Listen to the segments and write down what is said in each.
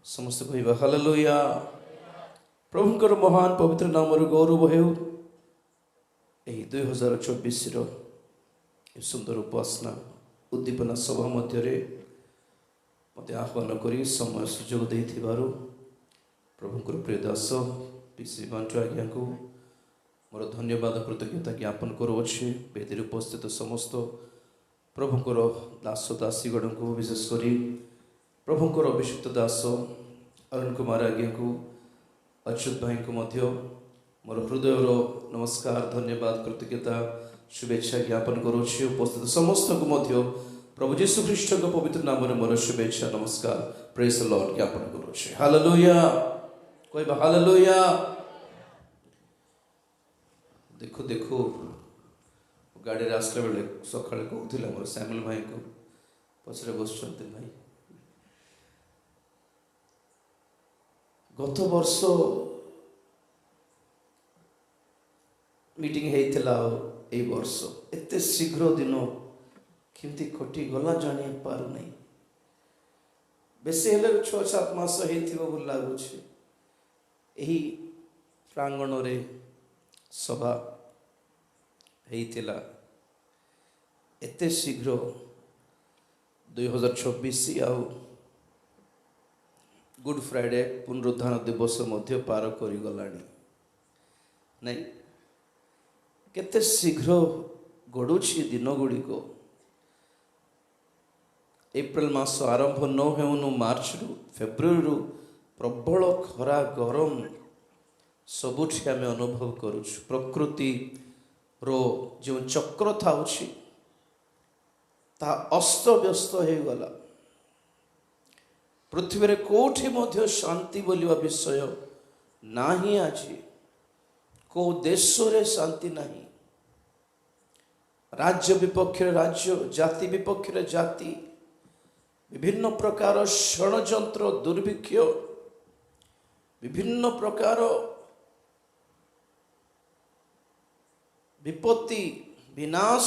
समस्त कहवा हालेलुया। प्रभुंकर महान पवित्र नाम गौरव हेउ। यही 2024 सुंदर उपासना उद्दीपना सभा मध्य मत आह्वान कर समय सुजोग दे प्रभुंकर प्रिय दास पीसी बांटू आज्ञा को मोर धन्यवाद कृतज्ञता ज्ञापन करुच्छे। वेदी उपस्थित समस्त प्रभुंकर दास दासीगण को विशेषकर प्रभुंकर अभिषिक्त दास अरुण कुमार आज्ञा को अच्युत भाई को मोर हृदय नमस्कार धन्यवाद कृतज्ञता शुभेच्छा ज्ञापन करुच्छे। उपस्थित समस्त को प्रभु यीशु ख्रीष्ट पवित्र नाम मोर शुभेच्छा नमस्कार प्रेज द लॉर्ड ज्ञापन करुच्छे। हालेलुया कहबा हालेलुया। देखो देखो गाड़ी आसला बेले सका कहूला मोर सैमुल भाई को पचरे बस भाई गत वर्ष मीटिंग होता ए वर्ष एत शीघ्र दिन केमती कटि गला जानी पार नहीं। बेसी हेले 6-7 मास हो लगुच यही प्रांगण रे सभा होता एत शीघ्र 2024 आउ गुड फ्राइडे पुनरुत्थान दिवस मध्य पार कर गलानी नहीं। केते शीघ्र गड़ुछि दिन गुड़िक। एप्रिल मास आरंभ न होनु मार्च रु फेब्रुआरी रु प्रबल खरा गरम सबुठी आम अनुभव करुछु। प्रकृति रो जो चक्र था अस्त व्यस्त हो गला। पृथ्वी रे कोठी मध्य शांति बोलिबा विषय नाही। आज को देश रे शांति नहीं। राज्य विपक्ष राज्य जाति विपक्ष जाति विभिन्न प्रकार षड़यंत्र दुर्भिक्ष विभिन्न प्रकार विपत्ति विनाश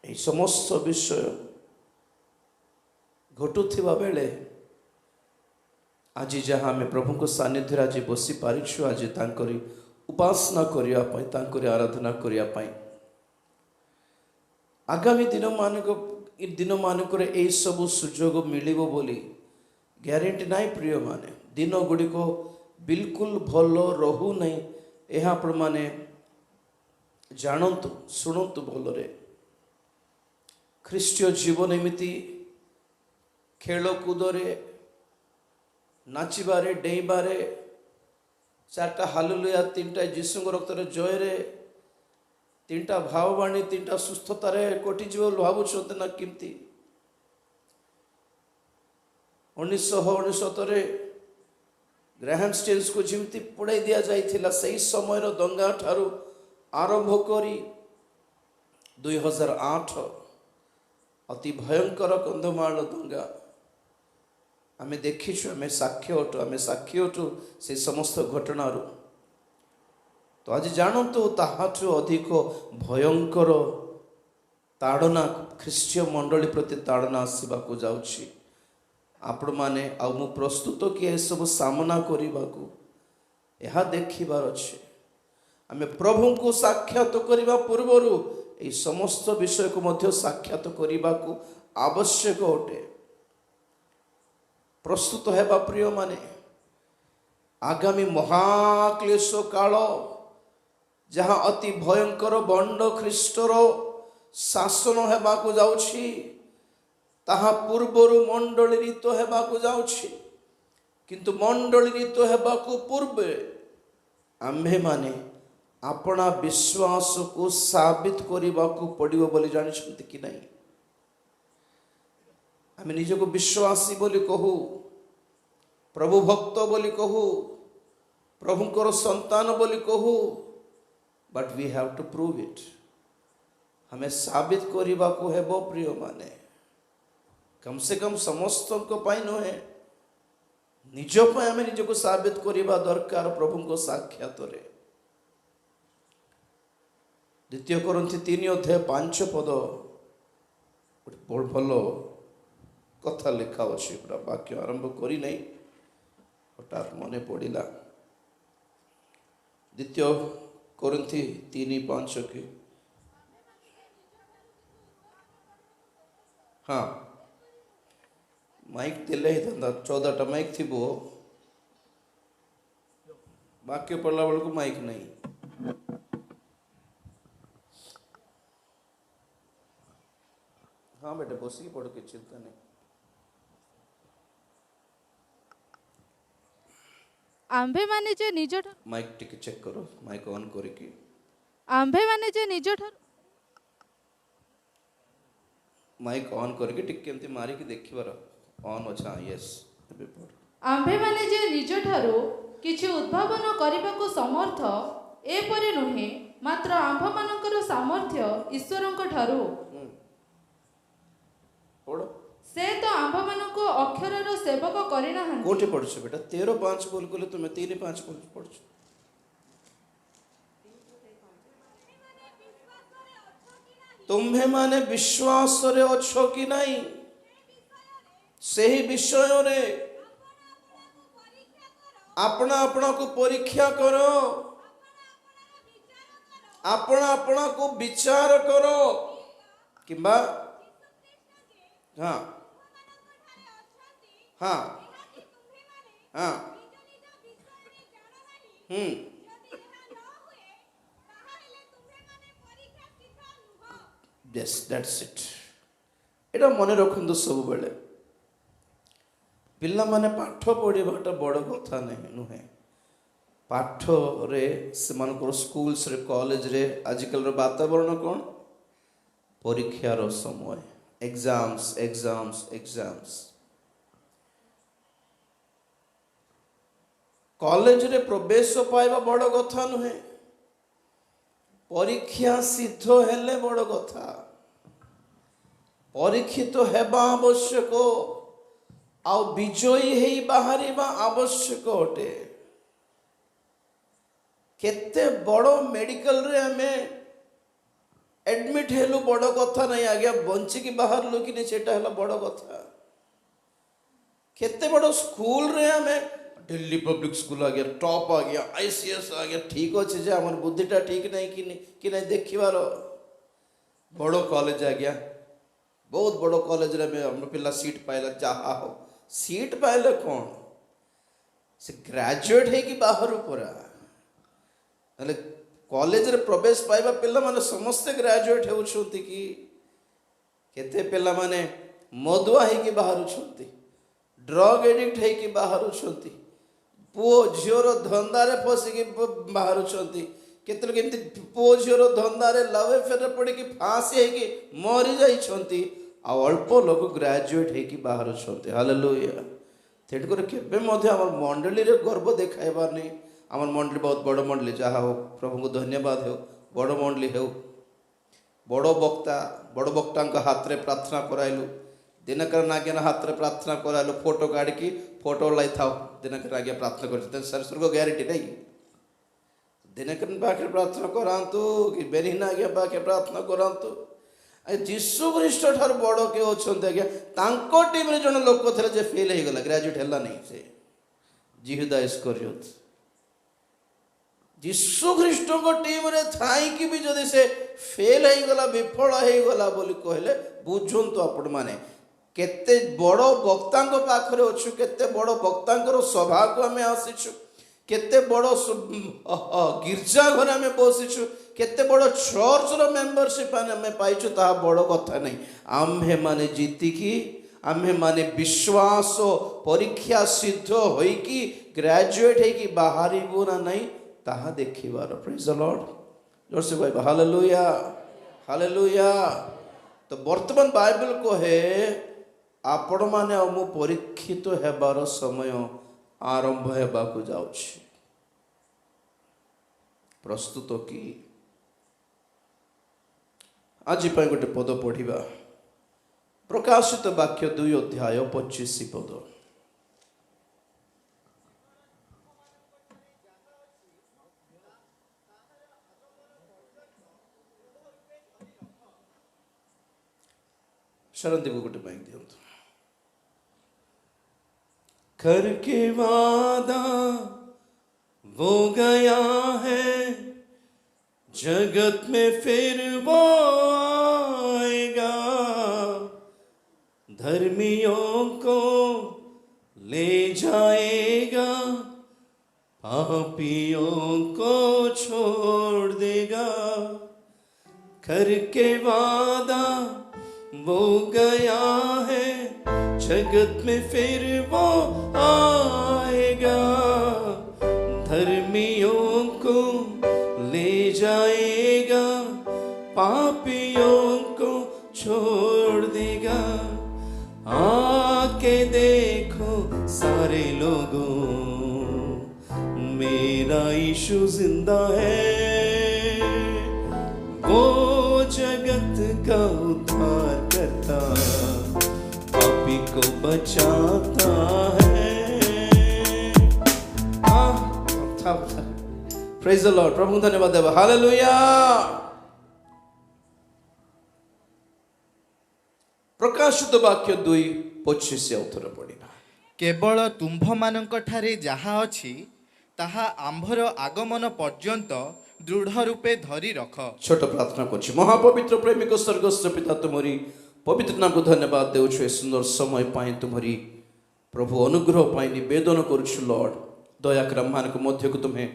ये समस्त विषय घटुवा बेले आज जहाँ आम प्रभु को सानिध्य आज बसी पारिछु। आज तांकरी उपासना करने तांकरी आराधना करने आगामी दिन मानक सब सुजोग मिलिबो बोली ग्यारंटी नाई। प्रिय माने दिन गुड़िक बिल्कुल भल रहू नहीं यह आपण माने जानतु शुणु भलरे। ख्रीष्टीय जीवन एमिति खेलकूदे नाचबारे डेइबारे 4टा हालेलुया 3टा जीशु रक्त जय रे 3टा भाववाणी 3टा सुस्थतार कटिज भावुंट ना किमती 1969 ग्राहम स्टेन्स को जमी पोड़ाई दि जाइथिला सही समय दंगा ठारू आरंभ करी 2008 अति भयंकर कंधमाल दंगा आमे देखीछु। आमे साक्षी अटु से समस्त घटनार। तो आज जानतु ताहाठु अधिक भयंकर ताड़ना ख्रीष्टीय मंडली प्रति ताड़ना आसवाक जाउछि। आपण माने आ मु प्रस्तुत कि सब सामना करने यह देखिबार अछि। आमे प्रभु को साक्षात करने पूर्वर ये समस्त विषय को मध्य साक्षात करने को आवश्यक अटे। प्रस्तुत हेबा प्रिय माने आगामी महाक्लेश काल जहाँ अति भयंकर बंड ख्रीष्टर शासन हेबाकु जाउछि ताहा पूर्वरु मंडली रीत हेबाकु जाउछि। किंतु मंडली रीत हेबाकु पूर्वे आम्भे माने अपना विश्वास को साबित करने पड़ो बोली जानी कि नहीं। आम निजको विश्वासी बोली कहू प्रभु भक्त बोली कहू प्रभुंकर संतान बोली कहू but we have to prove it. हमें साबित करने को हेबो प्रिय माने कम से कम समस्त नुहे निजप आम निजको साबित करने दरकार प्रभु को साक्षात रे। 2 कोरिन्थी 3 अध्याय 5 पद भल कथा लिखा अच्छी पूरा वाक्य आरंभ करी नहीं हठात मन पड़ा द्वितीय कोरिन्थी 3:5 की हाँ माइक दिले ही था 14टा माइक थी वो वाक्य पढ़ला बेल को माइक नहीं हाँ बेटे बस की पढ़ के चिंता नहीं आंभे माने जे निज माइक टिके चेक करो माइक ऑन करके आंभे माने जे निज माइक ऑन करके टिके एमती मारी की देखिबार ऑन अच्छा यस एबे पढ़ आंभे माने जे निज ठारू किछि उद्भावन करिबाको समर्थ एपरि नुहे मात्र आंभ मानकर सामर्थ्य ईश्वरଙ୍କ ठारू पढ़ो से तो आंभ मानको अक्षरर सेवक करिना हन कोठे पढ़छ बेटा 13:5 बोल कोले तुमे 3:5 बोल पढ़छ तुम्हे माने विश्वास रे अच्छो कि नहीं सही विषय रे अपना अपना को परीक्षा करो अपना अपना को विचार करो किंबा हाँ हाँ हाँ यस दैट्स इट एटा मन रखंतु सब बेले पिला माने पाठ पढ़ाटा बड़ कथा नहीं नुहे पाठ रे सेमानकर स्कूल्स रे कॉलेज रे आजिकल वातावरण कौन परीक्षार समय एग्जाम्स एग्जाम्स एग्जाम्स कॉलेज रे प्रवेश पाइबा बड़ कथा नुहे परीक्षा सिद्ध हेले बड़ कथा परीक्षित हेबा आवश्यक आउ विजयी हेई बाहरिबा आवश्यक अटे केते बड़ मेडिकल रे हमें एडमिट हेलु बड़ कथा नहीं आज्ञा बंची की बाहर लो कि नहीं सेटा हला बड़ कथा केते बड़ स्कूल रे हमें दिल्ली पब्लिक स्कूल आ गया टॉप आ गया आईसीएस आ गया ठीक अच्छे जे हमर बुद्धिटा ठीक नहीं कि नहीं देखिबार बड़ कॉलेज आ गया बहुत बड़ कॉलेज रे में हम पिला सीट पाइला जहा हो सीट पाइले कौन से ग्रेजुएट है कि बाहर पूरा नले कॉलेज रे प्रवेश पाइबा पिला माने समस्त ग्रेजुएट होउछंती कि केते पिला माने मदुआ है कि बाहर छंती ड्रग एडिक्ट है कि बाहर छंती पुओ झियोर धंदारे फसी कि बाहर छंती केते लोग एमती पुओ झियोर धंदारे लव अफेयर पड़ी कि फांसी है कि मरी जाई छंती आ अल्प लोग ग्रेजुएट है कि बाहर छंती हालेलुया तेट करे केबे मध्ये हमर मंडली रे गर्व देखाइबार नहीं हमर मंडली बहुत बड़ मंडली जहा हो प्रभु को धन्यवाद हो बड़ मंडली हो बड़ वक्ता हाथ रे प्रार्थना कराइलु दिनकर नागिन हाथ रे प्रार्थना कराइलु फोटो काढ़ की फोटो लाई था दिनकर नागिन प्रार्थना कर सर स्वर्ग ग्यारंटी नहीं दिनकर पाखे प्रार्थना करांतु कि बेरी नागिन पाखे प्रार्थना करांतु जीशु ख्रीस्ट ठार बड़ के अच्छा आज्ञा तांको टीम रे जन लोक थे जे फेल हो गला ग्रेजुएट है नहीं से जिहुदा इस्करियोत जीशु ख्रीस्ट को टीम रे थाई कि भी जदि से फेल हो गला विफल हो गला बोली कहले बुझंतु आपण माने केते बड़ वक्ता पाखरे अच्छु केते बड़ वक्ता सभा को आम आसीचु केते बड़ गिरजा घर आम बसीचु केते बड़ चर्च रो मेंबरशिप आम पाइचु ता बड़ कथा नहीं आम्हे माने जीतिकी आम्हे माने विश्वास परीक्षा सिद्ध होइकी ग्रेजुएट होइकी बाहरिबु ना नहीं ताहा देखिबार प्रेज द लॉर्ड जोर से भाई हालेलुया हालेलुया तो वर्तमान बाइबल को है आपण माने मु परीक्षित हेबार समय आरंभ हेबाकू जाउछि प्रस्तुत की आज गोटे पद पढ़िबा प्रकाशित वाक्य 2:25 पद शरण देव गोटे माइक दियंतु करके वादा वो गया है, जगत में फिर वो आएगा, धर्मियों को ले जाएगा, पापियों को छोड़ देगा। करके वादा वो गया है, जगत में फिर वो आएगा, धर्मियों को ले जाएगा, पापियों को छोड़ देगा। आके देखो सारे लोगों, मेरा यीशु जिंदा है, वो जगत का उद्धार करता, पापी को बचाता है। Praise the Lord. प्रभु धन्यवाद देव। हालेलुया। प्रकाशित वाक्य 2:25 अवथर पढ़िबा। केवल तुम्भମାନଙ୍କ ଠାରେ ଯାହା ଅଛି ତାହା ଆମ୍ଭର ଆଗମନ ପର୍ଯ୍ୟନ୍ତ ଦୃଢ଼ ରୂପେ ଧରି ରଖ। छोट प्रार्थना करछि। महापवित्र प्रेमिक स्वर्गस्थ पिता, तुम्हारी पवित्र नाम को धन्यवाद देउछु। ए सुंदर समय पाई तुम्हारी प्रभु अनुग्रह पाई निवेदन करुछु। लॉर्ड दयाकर मान को मध्य को तुम्हें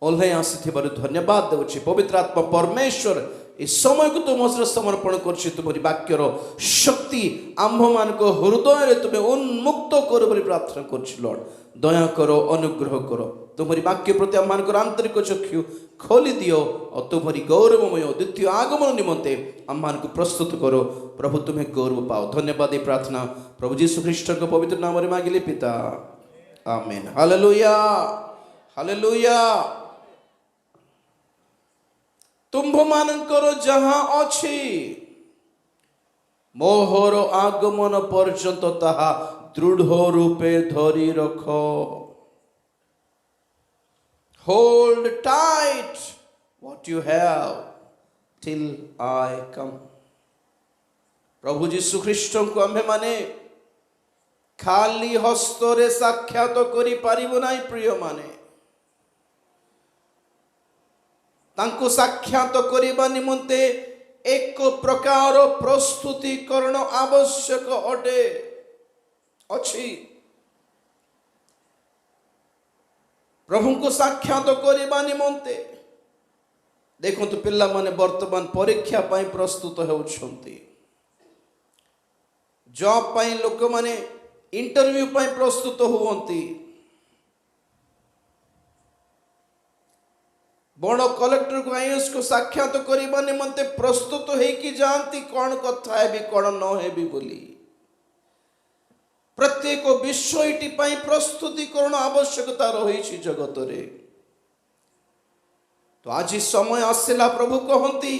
ओल्हे आसीथिबार धन्यवाद देउछि। पवित्र आत्मा परमेश्वर इस समय को तुम समर्पण करछि। तुम्हारी वाक्यर शक्ति आम्भ मान को हृदय रे तुम्हें उन्मुक्त करो बोली प्रार्थना करछि। लॉर्ड दया करो, अनुग्रह करो। तुम्हारी वाक्य प्रति आम मान आंतरिक चक्षु खोली दियो और तुम्हारी गौरवमय द्वितीय आगमन निमंते आम मान को प्रस्तुत करो। प्रभु तुम्हें गौरव पाओ। धन्यवाद। ये प्रार्थना प्रभु यीशु ख्रीष्ट को पवित्र नाम रे मांगिले पिता, आमेन। Hallelujah, hallelujah. तुम्भ मानकर जहाँ अछि मोहर आगमन पर्यंत ताहा दृढ़ रूपे धरी रख। Hold tight what you have till I come. प्रभु यीशु ख्रीष्ट को आम्भे माने खाली हस्तरे साक्षात करि पारिबो नाही। प्रिय माने तांको साक्षात करिबा निमंते एक प्रकार प्रस्तुतिकरण आवश्यक अटे अछि। प्रभु को साक्षात करिबा निमंते देखंतु पिल्ला माने वर्तमान परीक्षा पाई प्रस्तुत हेउछंती, जॉब पाई लोक माने इंटरव्यू पाई प्रस्तुत हुवंती, बड़ कलेक्टर को आईएएस को साक्षात करिबा निमंते प्रस्तुत हेकि जानती कौन कथा हेबी कौन न हेबी बोली। प्रत्येक विषयटी पाई प्रस्तुतिकरण आवश्यकता रही जगत रे। तो आज समय आसला प्रभु कहती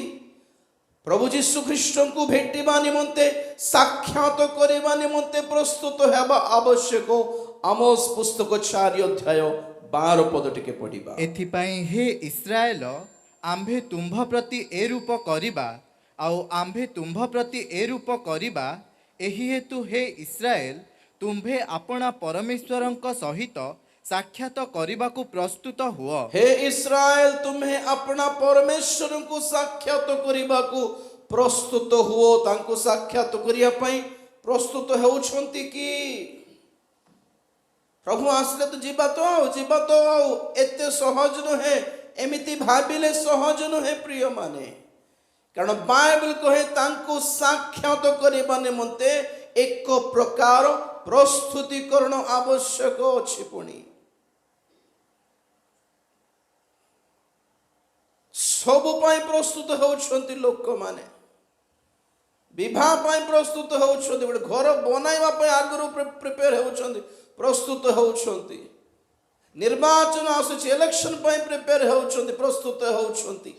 प्रभु यीशु ख्रीष्ट को भेटिबा निमंते साक्षात करिबा निमंते प्रस्तुत हेबा आवश्यक। आमोस पुस्तक 4 अध्याय 12 पद टिके पढ़िबा। एथिपाई हे इस्राएल, आम्भे तुम्भ प्रति ए रूप करिबा, आउ आम्भे तुम्भ प्रति ए रूप करिबा। एही हेतु हे इस्राएल, तुम्भे आपणा परमेश्वरंक सहित साक्षात करिबाकु प्रस्तुत हुओ। हे इस्राएल, तुम्हें अपना परमेश्वर को साक्षात करिबाकु प्रस्तुत हुओ। तांको साक्षात करिया पई प्रस्तुत हेउछंती कि प्रभु आसले तो जीवा तो एते सहज नहे, एमिति भाबिले सहज नहे। प्रिय माने कारण बाइबल कहे तांको साक्षात करिबा निमंते एक प्रकार प्रस्तुतिकरण आवश्यक अछि। पुणी सबु पाई प्रस्तुत होउछंती लोक माने, विवाह पाई प्रस्तुत होउछंती, गोटे घर बनाइबा पाई आगरु प्रिपेयर होउछंती, प्रस्तुत होउछंती, निर्वाचन आसुछि इलेक्शन पाई प्रिपेयर होउछंती, प्रस्तुत होउछंती,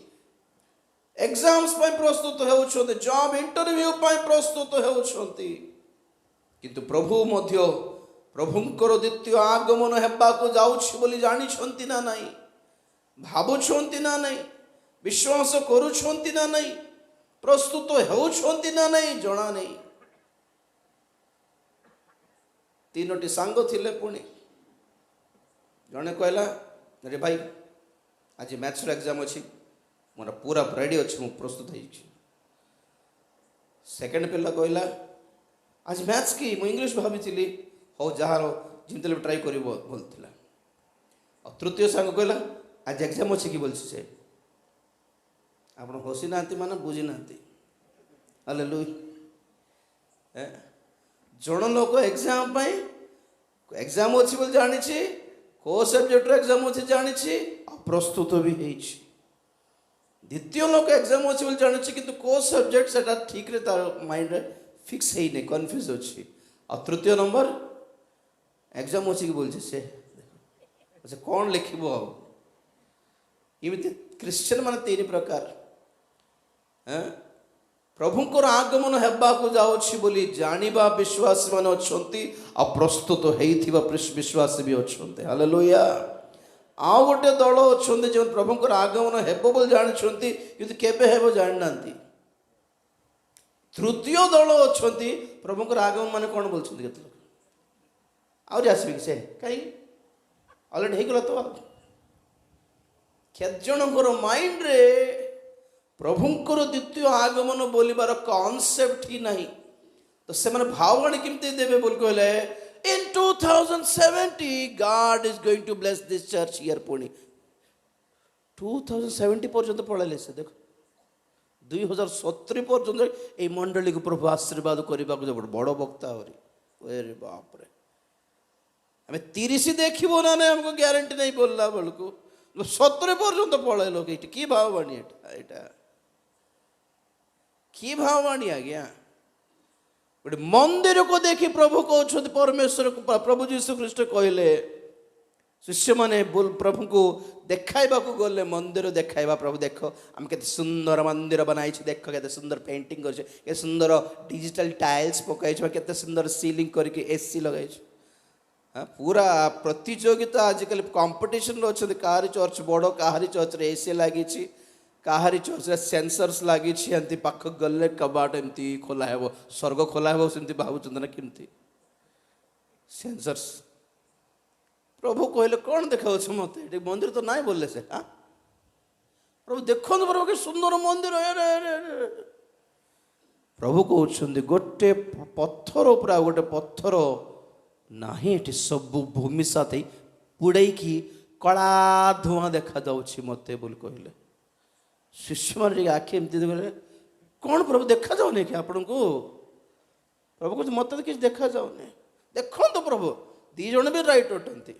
एग्जाम्स पाई प्रस्तुत होउछंती, जॉब इंटरव्यू पाई प्रस्तुत होउछंती। किंतु प्रभु मध्य प्रभुंकर द्वितीय आगमन हेबाको जाउछि बोली जानिछंती ना नाही, भाबुछंती ना नाही, विश्वास करुछंती ना नाही, प्रस्तुत होउछंती ना नाही, जणा नाही। तीनोटी सांग थिले पुणी जड़े कहला रे भाई आज मैथ्स एग्जाम अच्छी मोर पूरा रेडी अच्छी मु प्रस्तुत हो सेकेंड पिला कहला आज मैथ्स की मु इंग्लिश भाभी हो जार जिमती ट्राई कर बोलता और तृतीय सांग कहला आज एग्जाम अच्छी कि बोल से आप हसी ना माने बुझी ना हालेलुया जन लोक एग्जाम एग्जाम अच्छी बोल जानी को सब्जेक्ट एग्जाम अच्छी जानी प्रस्तुत भी होइछि द्वितीय लोक एग्जाम अच्छी बोल जानी कि को सब्जेक्ट से ठीक रे तार माइंड फिक्स है नहीं कन्फ्यूज अच्छी और तृतीय नंबर एग्जाम अच्छी कि बोल से कौन लिखब इमती क्रिश्चियन मान तीन प्रकार प्रभुंकर आगमन हेबाकू जाउछि बोली जानिबा विश्वास मान अछंती आ प्रस्तुत हेइथिबा विश्वास भी अछंती हालेलुया आउ गोटे दल अछंती जे प्रभुंकर आगमन हेबो बोली जानिछंती किंतु केबे हेबो जानि नांती तृतीय दल अछंती प्रभुंकर आगमन माने कोन बोलछंती केते लोक आउरी आसबे से काई ऑलरेडी हे गला तो केजणकर माइंड रे प्रभुंकर द्वितीय आगमन बोलिबार कॉन्सेप्ट ही नहीं तो से माने भाववाणी केमते देबे बोल कहले in 2070 God is going to bless this church here पुणी 2070 पर्यंत पळले से देखो 2070 पर्यंत ए मंडली को प्रभु आशीर्वाद करबा को बड़ वक्ता होरी अरे बाप रे हमें 30 देखिबो ना हमको ग्यारंटी नहीं बोलला बलको 70 पर्यंत पळे लोक एटी की भाववाणी एटा की भाववाणी आज्ञा गोटे मंदिर को देखी प्रभु कहते परमेश्वर प्रभु जीशु ख्रीष्ट कहले शिष्य माने प्रभु को देखाइबा को गले मंदिर देखाइबा प्रभु देख आम के सुंदर मंदिर बनाई देख के सुंदर पेंटिंग कर सुंदर डिजिटल टाइल्स पकाई के सुंदर सीलिंग करके एसी लगाई पूरा प्रतियोगिता आजिकल कंपटीशन अच्छे काहारी चर्च बड़ काहारी चर्च रे एसी लगी काहारी चर्च रे सेंसर्स लगी एमती पाख गले कबाट एमती खोला है स्वर्ग खोला है सेमती भावुं ना केमती सेंसर्स प्रभु कहले कौन देखा मत मंदिर तो ना बोले से हाँ प्रभु देखो प्रभु के सुंदर मंदिर प्रभु कहते गोटे पत्थर उपर गोटे पत्थर नहीं ये सब भूमि साथ पुड़े की कला धुआं देखा जाऊँ मत बोल कहले शिष्य मान आखि एमती देखले कौन प्रभु देखा जाऊनी कि आपण को प्रभु कहते मत तो किसी देखा जाऊनी देखो तो प्रभु दी जन भी राइट अटंती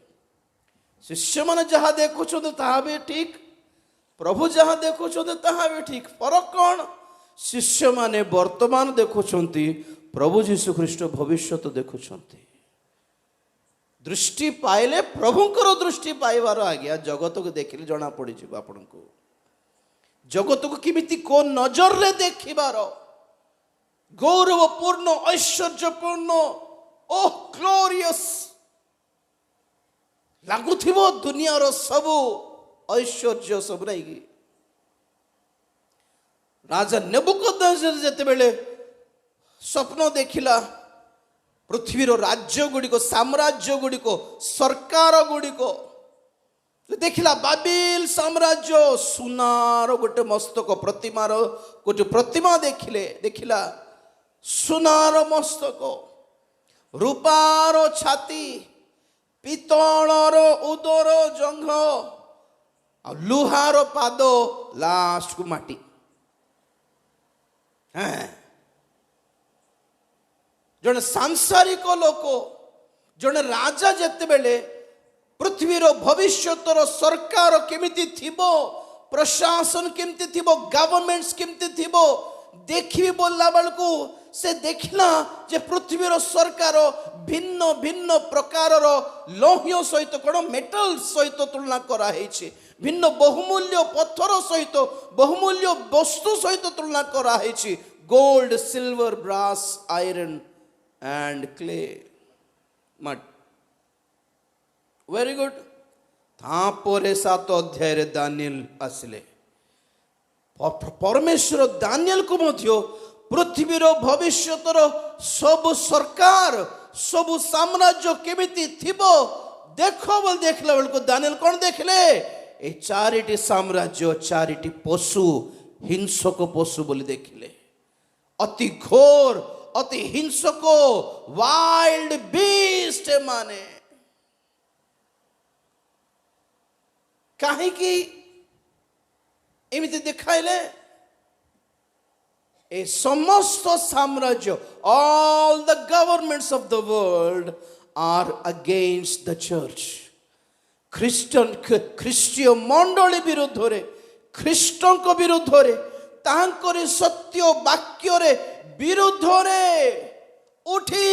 शिष्य मैंने जहाँ देखुं ताहा भी ठीक प्रभु जहाँ देखुं ताहा भी ठीक फरक कौन शिष्य माने वर्तमान देखुं प्रभु जीशु ख्रीष्ट भविष्य देखुं दृष्टि पाइले प्रभुंकर दृष्टि पाइबार आज्ञा जगत को देखिले जना पड़ी आपण को जगत को किमिति को नजर रे देखिबार गौरवपूर्ण ऐश्वर्यपूर्ण ओह ग्लोरियस लगुथिबो दुनियार सबु ऐश्वर्य सब नहीं कि राजा नेबुकदनेस्सर जेते बेले स्वप्न देखिला पृथ्वीर राज्य गुड़िक साम्राज्य गुड़िक सरकार गुड़िक देखिला बाबिल साम्राज्य सुनार गोटे मस्तक प्रतिमार गोटे प्रतिमा देखिला सुनार मस्तक रूपार छाती पितलर उदर जंघ आ लुहार पाद लास्ट को माटी जड़े सांसारिक लोक जड़े राजा जेते बेले पृथ्वीर भविष्यतर सरकार केमिति थिबो प्रशासन केमिति थिबो गवर्नमेंट्स केमिति थिबो देखि बोलला बेलको से देखला जे पृथ्वीर सरकार भिन्न भिन्न प्रकारर लौह्य सहित कोन मेटल सहित तुलना करा हेछि भिन्न बहुमूल्य पत्थर सहित बहुमूल्य वस्तु सहित तुलना करा हेछि gold silver brass iron and clay mud very good तापरे 7 अध्याय रे दानिएल आसिले परमेश्वर दानिएल को मध्य पृथ्वीर भविष्यतर सब सरकार सबु साम्राज्य केमिति थिबो देखो बोल देखला बेलको दानिएल कौन देखले ए चारिटी साम्राज्य चारिटी पशु हिंसक पशु बोली देखले अति घोर अति हिंसक वाइल्ड बीस्ट माने कहीं एमिति देखाइले ए समस्त साम्राज्य all the governments of the world are against the church ଖ୍ରୀଷ୍ଟୀୟ ମଣ୍ଡଳୀ ବିରୁଦ୍ଧରେ ଖ୍ରୀଷ୍ଟଙ୍କ ବିରୁଦ୍ଧରେ ତାଙ୍କରି ସତ୍ୟ ବାକ୍ୟରେ ବିରୁଦ୍ଧରେ ଉଠି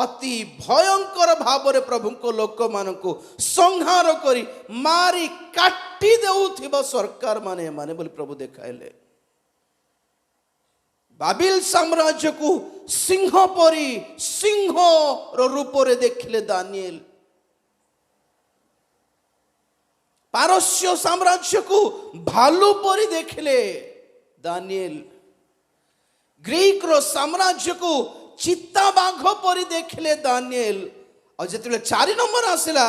ଅତି ଭୟଙ୍କର ଭାବରେ ପ୍ରଭୁଙ୍କ ଲୋକମାନଙ୍କୁ ସଂହାର କରି ମାରି କାଟି ଦେଉଥିବା ସରକାର ମାନେ ଏମାନେ ବୋଲି ପ୍ରଭୁ ଦେଖାଇଲେ ବାବିଲ ସାମ୍ରାଜ୍ୟକୁ ସିଂହ ପରି ସିଂହର ରୂପରେ ଦେଖିଲେ ଦାନିଏଲ ପାରସ୍ୟ ସାମ୍ରାଜ୍ୟକୁ ଭାଲୁ ପରି ଦେଖିଲେ ଦାନିଏଲ ଗ୍ରୀକର ସାମ୍ରାଜ୍ୟକୁ ଚିତା ବାଘ ପରି ଦେଖିଲେ ଦାନିଏଲ ଆଉ ଯେତେବେଳେ 4 ନମ୍ବର ଆସିଲା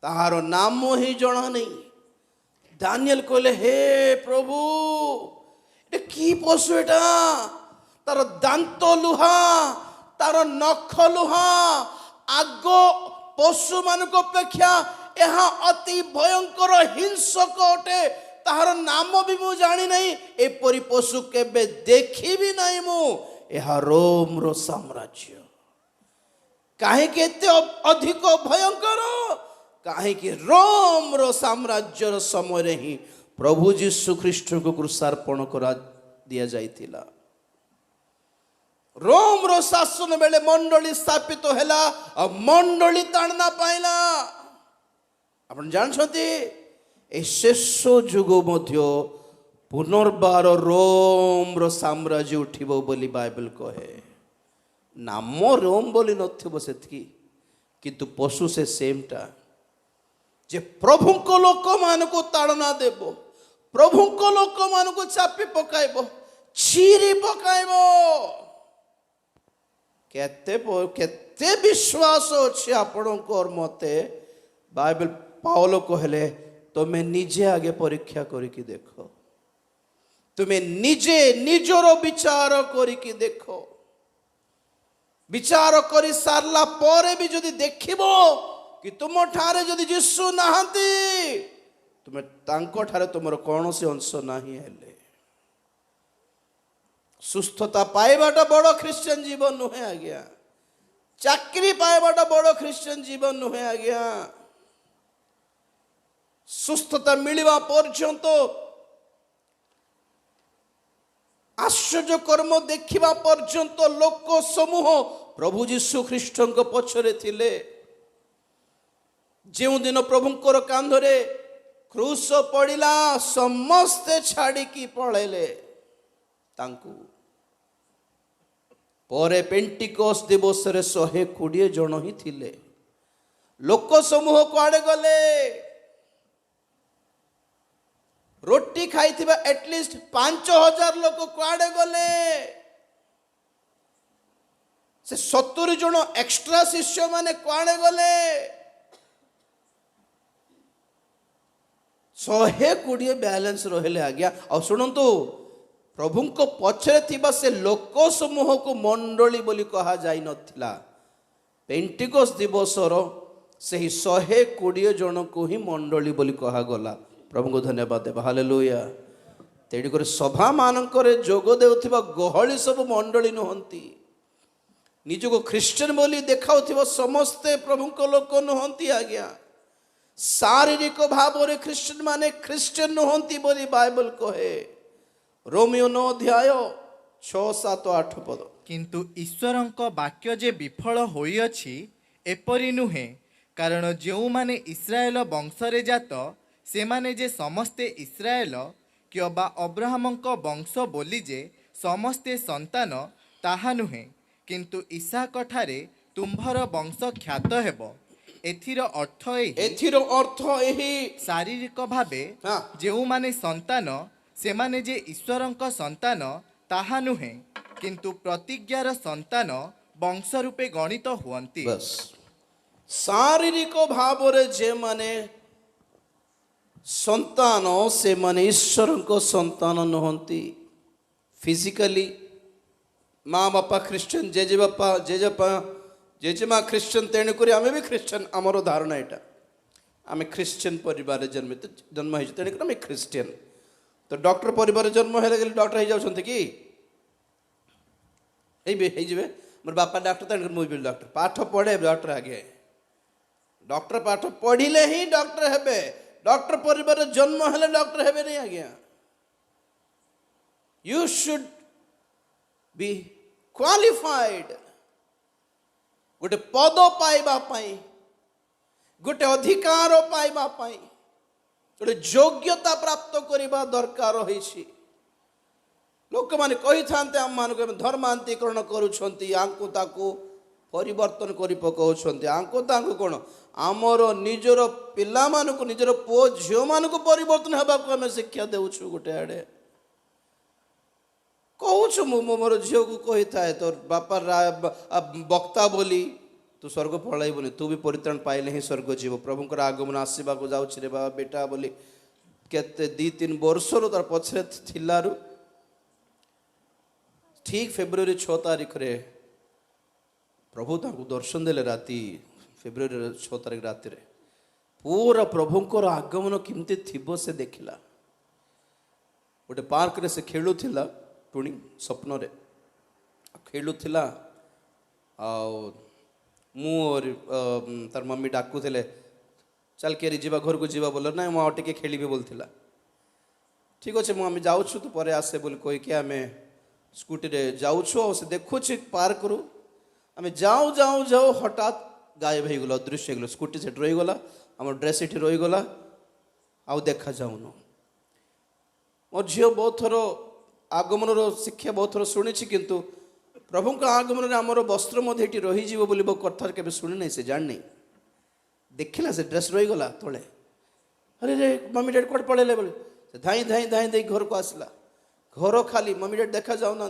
ତାହାର ନାମ ହିଁ ଜଣା ନାହିଁ ଦାନିଏଲ କହିଲେ ହେ ପ୍ରଭୁ ଏ କି ପଶୁ ଏଟା ତାର ଦାନ୍ତ ଲୁହା ତାର ନଖ ଲୁହା ଆଗ ପଶୁ ମାନଙ୍କ ଅପେକ୍ଷା ଏହା ଅତି ଭୟଙ୍କର ହିଂସକ ଅଟେ ତାହାର ନାମ ବି ମୁଁ ଜାଣି ନାହିଁ ଏପରି ପଶୁ କେବେ ଦେଖିବି ନାହିଁ ମୁଁ ଏହା ରୋମର ସାମ୍ରାଜ୍ୟ କାହିଁକି ଏତେ ଅଧିକ ଭୟଙ୍କର କାହିଁକି ରୋମର ସାମ୍ରାଜ୍ୟର ସମୟରେ ହିଁ ପ୍ରଭୁ ଯୀଶୁ ଖ୍ରୀଷ୍ଟଙ୍କୁ କ୍ରୁଶାର୍ପଣ କରା ଦିଆଯାଇଥିଲା ରୋମର ଶାସନ ବେଳେ ମଣ୍ଡଳୀ ସ୍ଥାପିତ ହେଲା ଆଉ ମଣ୍ଡଳୀ ତାଡ଼ନା ପାଇଲା ଆପଣ ଜାଣିଛନ୍ତି ଏ ଶେଷ ଯୁଗ ମଧ୍ୟ ପୁନର୍ବାର ରୋମର ସାମ୍ରାଜ୍ୟ ଉଠିବ ବୋଲି ବାଇବେଲ କହେ ନାମ ରୋମ ବୋଲି ନଥିବ ସେତିକି କିନ୍ତୁ ପଶୁ ସେ ସେମ୍ଟା ଯେ ପ୍ରଭୁଙ୍କ ଲୋକମାନଙ୍କୁ ତାଡ଼ନା ଦେବ ପ୍ରଭୁଙ୍କ ଲୋକମାନଙ୍କୁ ଚାପି ପକାଇବ ଚିରି ପକାଇବ କେତେ ବିଶ୍ୱାସ ଅଛି ଆପଣଙ୍କର ମତେ ବାଇବେଲ ପାଉଲ କହିଲେ ତୁମେ ନିଜେ ଆଗେ ପରୀକ୍ଷା କରିକି ଦେଖ ତୁମେ ନିଜେ ନିଜର ବିଚାର କରିକି ଦେଖ ବିଚାର କରି ସାରିଲା ପରେ ବି ଯଦି ଦେଖିବ କି ତୁମ ଠାରେ ଯଦି ଯୀଶୁ ନାହାନ୍ତି ତୁମେ ତାଙ୍କ ଠାରେ ତୁମର କୌଣସି ଅଂଶ ନାହିଁ ହେଲେ ସୁସ୍ଥତା ପାଇବାଟା ବଡ଼ ଖ୍ରୀଷ୍ଟିଆନ ଜୀବନ ନୁହେଁ ଆଜ୍ଞା ଚାକିରି ପାଇବାଟା ବଡ଼ ଖ୍ରୀଷ୍ଟିଆନ ଜୀବନ ନୁହେଁ ଆଜ୍ଞା ସୁସ୍ଥତା ମିଳିବା ପର୍ଯ୍ୟନ୍ତ ଆଶ୍ଚର୍ଯ୍ୟ କର୍ମ ଦେଖିବା ପର୍ଯ୍ୟନ୍ତ ଲୋକ ସମୂହ ପ୍ରଭୁ ଯୀଶୁ ଖ୍ରୀଷ୍ଟଙ୍କ ପଛରେ ଥିଲେ ଯେଉଁଦିନ ପ୍ରଭୁଙ୍କର କାନ୍ଧରେ କ୍ରୁଶ ପଡ଼ିଲା ସମସ୍ତେ ଛାଡ଼ିକି ପଳେଇଲେ ତାଙ୍କୁ ପରେ ପେଣ୍ଟିକୋସ୍ ଦିବସରେ 120 ଜଣ ହିଁ ଥିଲେ ଲୋକ ସମୂହ କୁଆଡ଼େ ଗଲେ रोटी खाइथिबा एटलिस्ट 5000 लोक कुआडे गले से 70 जन एक्स्ट्रा शिष्य माने कुआडे गले 120 बैलेंस रहले आज्ञा आ सुनंतु प्रभुंको पछरे थिबा से लोक समूह को मंडली बोली कहा जाई नथिला पेंटिकोस दिवसर सही 120 जन को ही मंडली बोली कहा गला प्रभु को धन्यवाद देवा हालेलुया तेड़ी करे सभा मानकर जोग देउथिबा गहली सब मंडली नुहंती निजको ख्रिस्टियन बोली देखाउथिबा समस्ते प्रभु को लोक नुहंती आज्ञा शारीरिक भाव रे ख्रिस्टियन माने ख्रिस्टियन नुहंती बोली बाइबल कहे रोमियो 9 अध्याय 6 7 8 पद किंतु ईश्वरंक वाक्य जे विफल होई अछि एपरि नुहे कारण जो माने इस्राएल वंशरे जात से माने जे समस्ते इस्राएल किबा अब्राहमंक वंश बोली जे समस्ते संतान ताहा नुहे किंतु इसाक ठारे तुम्भर वंश ख्यात हेबो एथिर अर्थ एही शारीरिक भावे जो माने संतान से माने जे ईश्वरंक संतान ताहा नुहे किंतु प्रतिज्ञार संतान ବଂଶ ରୂପେ ଗଣିତ ହୁଅନ୍ତି। बस शारीरिक भाव जे माने संतान से माने ईश्वर को संतान नुहंती। फिजिकली माँ बापा ख्रिश्चन जेजे बापा जेजेमा ख्रिश्चन तेणुक आम भी ख्रिश्चन आमर धारणा यहाँ आम ख्रिश्चन परिवार जन्म हो तेणुक आम ख्रिश्चन। तो डॉक्टर परिवार जन्म है डॉक्टर हो जाते कि मोर बापा डॉक्टर तेणुक मुझे डॉक्टर पाठ पढ़े डॉक्टर आगे डॉक्टर पाठ पढ़िले ही डॉक्टर हेबे। डॉक्टर परिवार जन्म हेले डॉक्टर हेबे नहीं आज्ञा। यू शुड बी क्वालिफाइड गोटे पद पाइबा पाई गोटे अधिकार पाइबा पाई गोटे योग्यता प्राप्त करने दरकार होइछि। लोक माने कही थांते आम मान धर्मांतरीकरण करुछंती आंकु ताकू परिवर्तन करी पकाउछंती आंकु तांकु कोन आमर निजर पिला मानकु निजर पुओ झियो मानकु परिवर्तन हेबा को हम शिक्षा देउछु। गोटे आडे कहूछु मोर झील को कही थाए तोर बापा वक्ता बोली तू स्वर्ग पलैबुनि तू भी परित्राण पाइले ही स्वर्ग जीव प्रभुंकर आगमन आसवा को जाऊँ रे बाबा बेटा बोली केते 2-3 वर्ष तार पछरे थिलारु ठीक फेब्रुआरी 6 तारीख रे प्रभु ताकू दर्शन देले राति फेब्रुआरी 6 तारीख राति रे पूरा प्रभुंकर आगमन किमती थिबो से देखिला। गोटे पार्क रे से खेलुथिला टुणी स्वप्न रे खेलुथिला मु और तार मम्मी डाकू थे चल के जीवा घर को जीवा बोल ना मुझे टे खेली बोलता ठीक अच्छे मुझे जाऊँ तो पर आसे बोली कहीकि आम स्कूटी रे जाऊँ से देखुची पार्क रु आम जाऊ जाऊ जाऊ हठात गायब हो गला अदृश्य हो गला स्कूटी से रहीगला आम ड्रेस ये रहीगला आउ देखा जाऊन। मो झील बहुत थर आगमन शिक्षा बहुत थर शुणी किंतु प्रभु का आगमन में आमर वस्त्र मध्य रही बोली मो कथा के शुणी नहीं से जान नहीं देखला से ड्रेस रहीगला तले अरे रे मम्मी डैडी कौट पड़े बोले से धाई धाई धाई धाई घर को आसला घर खाली मम्मी डैडी देखा जाऊना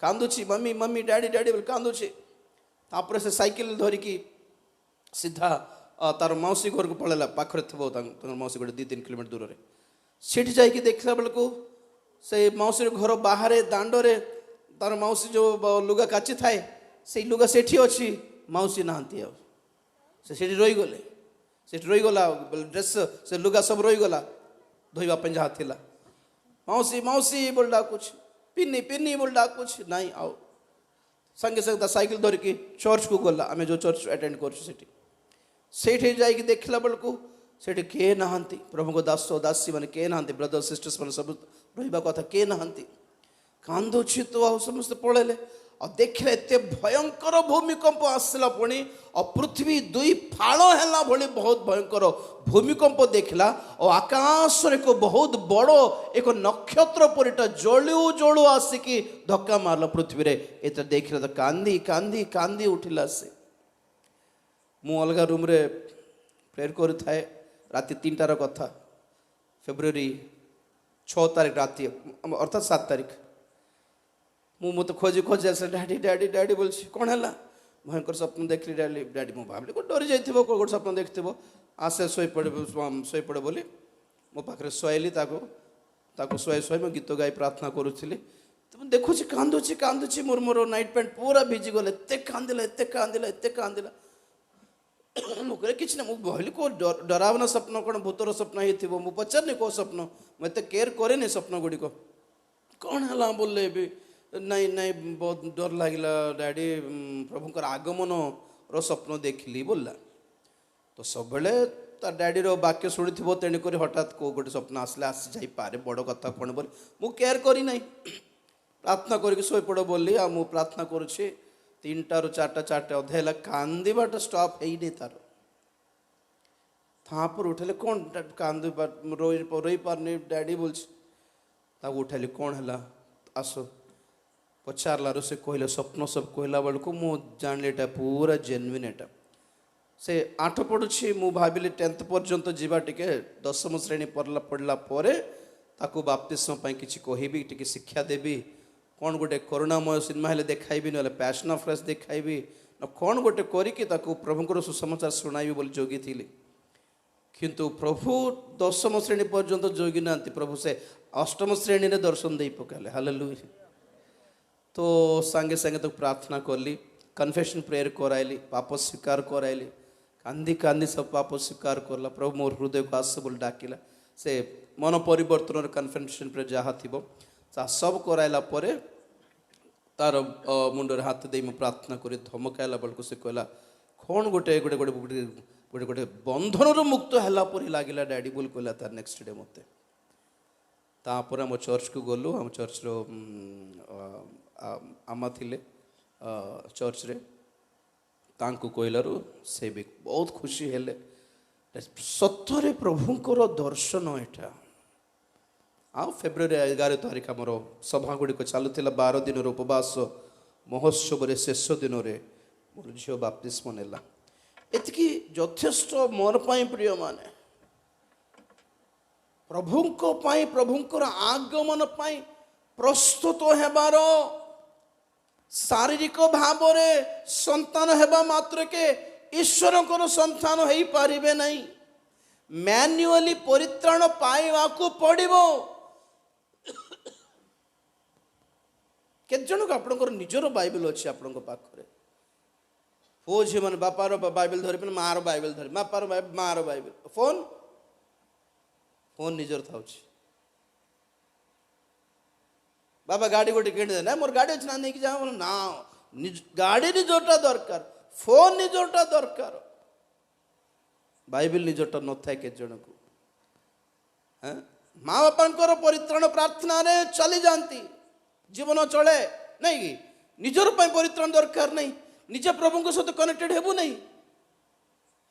कांदुची मम्मी मम्मी डैडी डैडी बोले कांदुची तापर से साइकिल धरिकी सीधा तार मौसी घर को पड़ेला पाखरे थो मौसी गोटे 2-3 किलोमीटर दूर में सीठी जाकि देखला बेलू से मौसी घर बाहर दांडे तार मौसी जो लुगा काची थाए से लुगा सेठी अच्छी मौसी नहांती से रहीगले से रहीगला ड्रेस से लुगा सब रहीगला धोवाई जहाँ थिला मौसी मौसी बोल डाकुछ पिन्नी पिन्नी बोल डाकुछ नाई आओ संगे संगे साइकिल धरिकी चर्च को गला आम जो चर्च अटेंड कर जाकि देखला बेलू से किए नहांती प्रभु को दास दासी मैंने किए नहांती ब्रदर सिस्टर्स मैंने सब रहा कथा किए नहांती कांदुची तो आ समस्त पड़ेले और देखले एते भयंकर भूमिकंप आसला पुणी और पृथ्वी 2 फाड़ है भली बहुत भयंकर भूमिकंप देखला और आकाश को बहुत बड़ एक नक्षत्र परिटा जलू जलू आसिकी धक्का मारला पृथ्वी रे एत देखला तो कांदी कांदी कांदी उठिला से मु अलगा रूम रे प्रेयर करू थाए राति 3टार कथा फेब्रुआरी 6 तारीख राति अर्थात 7 तारीख मु तो खोजी खोजी आस डैडी डैडी डैडी बोल कौन है भयंकर स्वप्न देखली डैडी डैडी मुझे भाविली डरी जाइए गोटे स्वप्न देखिथ आसे शोपड़े बोली मो पाखे शुआली शुआई शुआई मैं गीत गाई प्रार्थना करुली तो देखुची कांदुची कांदुची मोर मोर नाइट पैंट पूरा भिजिगले एत कांदिला एत कांदिला एत कांदिला मुझे किसी ना मुझे भाविली को डरावना स्वप्न कौन भूतर स्वप्न हो मुझे पचारनी कौ स्वप्न मुझे केयर कैनि स्वप्न गुड़िक कौन है बोले भी नहीं नहीं बहुत डर लगिला डैडी प्रभुंकर आगमन रो स्वप्न देखली बोलला तो सब तार डैडी रो वाक्य शुणी थो तेणुक हठात को गोटे स्वप्न आसले आसी जापे बड़ कथा कौन बोली मुझे केयर करी नहीं प्रार्थना करके शोपड़ बोली आ मु प्रार्थना करुच्छी 3टारू 4टा अधे है कांदीबाट स्टॉप है नहीं तार थापर उठेले कौन कांद रही पारनी डैडी बोल उठेली कौन है आस पचारार से कहले स्वप्न सब कहला बेलू मु जान एटा पूरा जेन्युइन एटा से 8 पढ़ुची मु भाविली 10th पर्यंत जीवा टिके 10th श्रेणी पढ़ला पढ़ला परे ताकू बाप्तिस्म पई किछि कहिबी टिके शिक्षा देबी कौन गोटे करुणामय सिनेमा हेले देखाइबी ना पैशन ऑफ क्राइस्ट देखाइबी ना कौन गोटे करिकी ताको प्रभुंकर सुसमाचार शुणाइबी बोली जोगी थिली किंतु प्रभु 10म श्रेणी पर्यंत जोगी नांती प्रभु से 8म श्रेणी रे दर्शन दे पकाले हालेलुया। तो सांगे सांगे तो प्रार्थना करली कन्फेशन प्रेयर कराइली पाप स्वीकार कराइली कांदी कांदी सब पाप स्वीकार करला प्रभु मोर हृदय को आस बोल डाकिला से मन परिवर्तन कन्फेशन प्रेयर जहाँ थी सब कराइला परे तार मुंडर हाथ दे प्रार्थना कर धमकाइला बेलू से कहला कौन गोटे गोटे गोटे गोटे गोटे गोटे बंधन मुक्त है परी लगे डैडी बोल कहला तार नेक्स्ट डे मत तापर आम चर्च को गलु आम चर्च आमा थिले चर्च रे तांको कहलारू से भी बहुत खुशी हेले सत्तरे प्रभुंकर दर्शन एटा आ फेब्रुआरी 11 तारीख आमर सभा गुड़िक चलुला 12 दिन उपवास महोत्सव शेष दिन में मोर झील बाप्तिस्म नेला एतिकी यथेष्ट मोर पाई प्रिय माने प्रभुंको पाई प्रभुंकर आगमन पाई प्रस्तुत हेबार शारीरिक भाव संतान हेबा मात्र के ईश्वर संतान हो पारिबे नहीं मैन्युअली परित्राण पाइबा को पड़िबो केत जन को आपनकर निजर बाइबल अच्छी आपण पाखरे पुओ झी मैंने बापार बाइबल धरी मार बाइबल धरी बापार मार बाइबल फोन फोन निजर था बाबा गाड़ी गोटे किणी दे ना मोर गाड़ी अच्छी ना नहीं जाओ ना गाड़ी निजरटा दरकार फोन निजरटा दरकार बाइबल निजरटा न था के जन को माँ बापा परित्राण प्रार्थना रे चली जाती जीवन चले नहीं कि निजर परित्राण दरकार नहीं निजे प्रभु सहित कनेक्टेड हेबु नहीं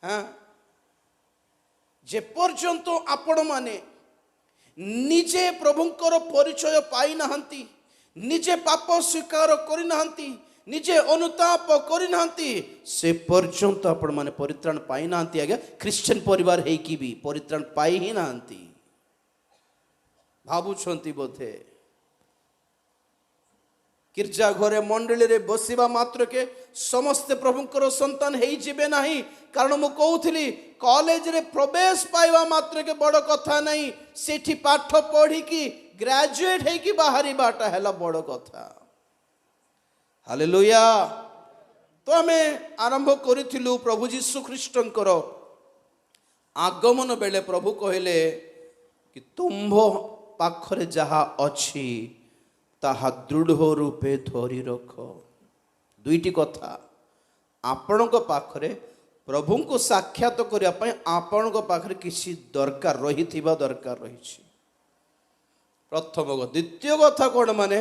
हाँ जे पर्यंत आपण माने निजे प्रभुंकर परिचय पाई नाहंती निजे पाप स्वीकार करि नाहंती निजे अनुताप करि नाहंती से पर्यंत आपण माने परित्राण पाई नाहंती आज्ञा क्रिश्चियन परिवार है कि भी परित्राण पाई ही नाहंती भाबुछंती बोधे गिरजा घरे मंडली रे बसिबा मात्र के समस्ते प्रभुंकर संतान हेई जिबे नाही कारण मु कहूथली कॉलेज रे प्रवेश पाइबा मात्र के बड़ कथा नहीं सेठी पाठ पढ़ी की ग्रेजुएट है कि बाहरी बाटा हैला बड़ कथा हालेलुया। तो हमें आरंभ करिथिलु प्रभु जीशु ख्रीष्टंकर आगमन बेले प्रभु कहले कि तुम्भ पाखरे जहा अछि ताहा दृढ़ रूपे धरी रख दुईटी कथा आपण पाखरे प्रभु को साक्षात करने आपण पाखरे किसी दरकार रही दरकार रही प्रथम द्वितीय कथा कौन माने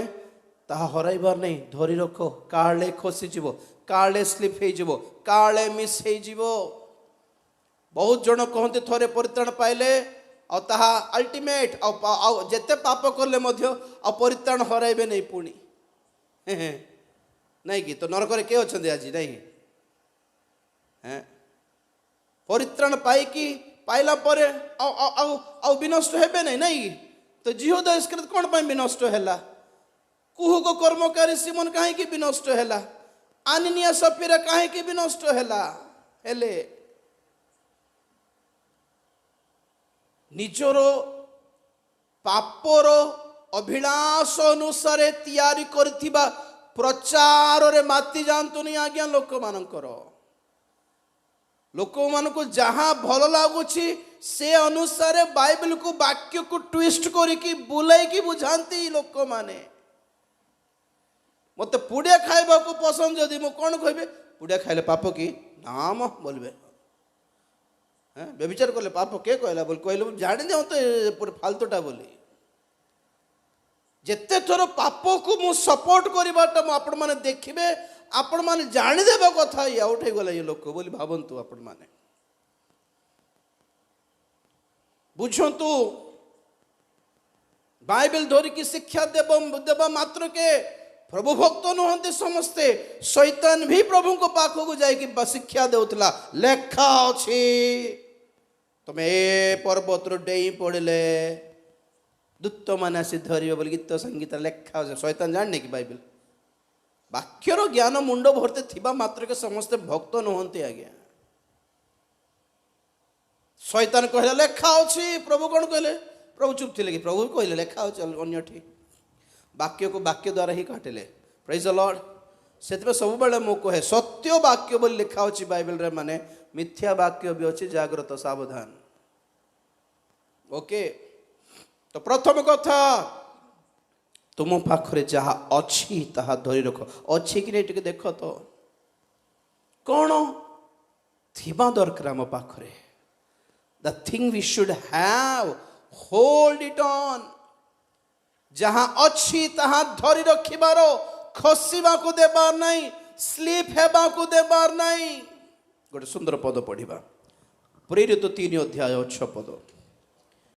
ताहा हराइबार नहीं धरी रख काले खसीज काले स्लीप हो काले मिस हो बहुत जन कहते थोड़े परित्राण पाइले अल्टीमेट जेते पाप कले परित्राण हराइबे नहीं पुणी नहीं कि तो नरक किए अच्छा आज नहीं परित्राण पाई पाइला परे विनष्ट हेबे नहीं तो जीव दस्कृत कौन पाई विनष्ट है कुहुक कर्मकारी सिमन कहीं विनष्ट है आनिनिया सफीरा कहीं विनष्ट है निजर पापर अभिलाष अनुसार तैयारी करथिबा प्रचार रे माती जानतु नहीं आज्ञा लोक मानकर लोक मान को जहाँ भल लगुच से अनुसार बाइबल को वाक्य को ट्विस्ट करके बुलाई बुझाती लोक माने मत पुड़िया खाइबा को पसंद जदि मु कौन कहबे पुड़िया खाइले पाप की नाम बोलबे व्यभिचार कले पाप के कहला बोल कहले जानी दे तो फालतूटा बोली जेते थोर पाप को मु सपोर्ट करवाटा आपण माने देखिबे आपण माने जानी देबा कथा या उठे गला ये लोक बोली भावंतु आपण माने बुझंतु बाइबल धोरी की शिक्षा देबा मात्र के प्रभु भक्त नुहंती समस्ते शैतान भी प्रभु को पाखो को जाए कि शिक्षा देउतला लेखा अछि तुम ए पर्वत डेई पड़े दूत मैंने आसी धरियो बोली गीत संगीत लेखा हो शैतान जाने कि बाइबल वाक्यर ज्ञान मुंड भरते थिबा मात्र के समस्ते भक्त नुहंती आज्ञा शैतान कहले लेखा अछि प्रभु कौन कहले प्रभु चुप थे कि प्रभु कहले लेखा अछि अन्यठी वाक्य को वाक्य द्वारा ही काटिले प्रेज द लॉर्ड से सब बेले मु कहे सत्य वाक्य बोली लिखा अछि बाइबल रे माने मिथ्या वाक्य भी अछि जाग्रत सावधान ओके तो प्रथम कथा तुम पाखरे जहा अच्छी ताहा धरी रख अच्छी कि नहीं टिके देख तो कौन थिबा दरकार आम पाखरे the thing we should have hold it on जहां अच्छी ताहा धरी रखिबार खसिबा को देबार नहीं स्लीप हेबा को देबार नहीं गोटे सुंदर पद पढ़िबा प्रेरित 3 अध्याय 6 पद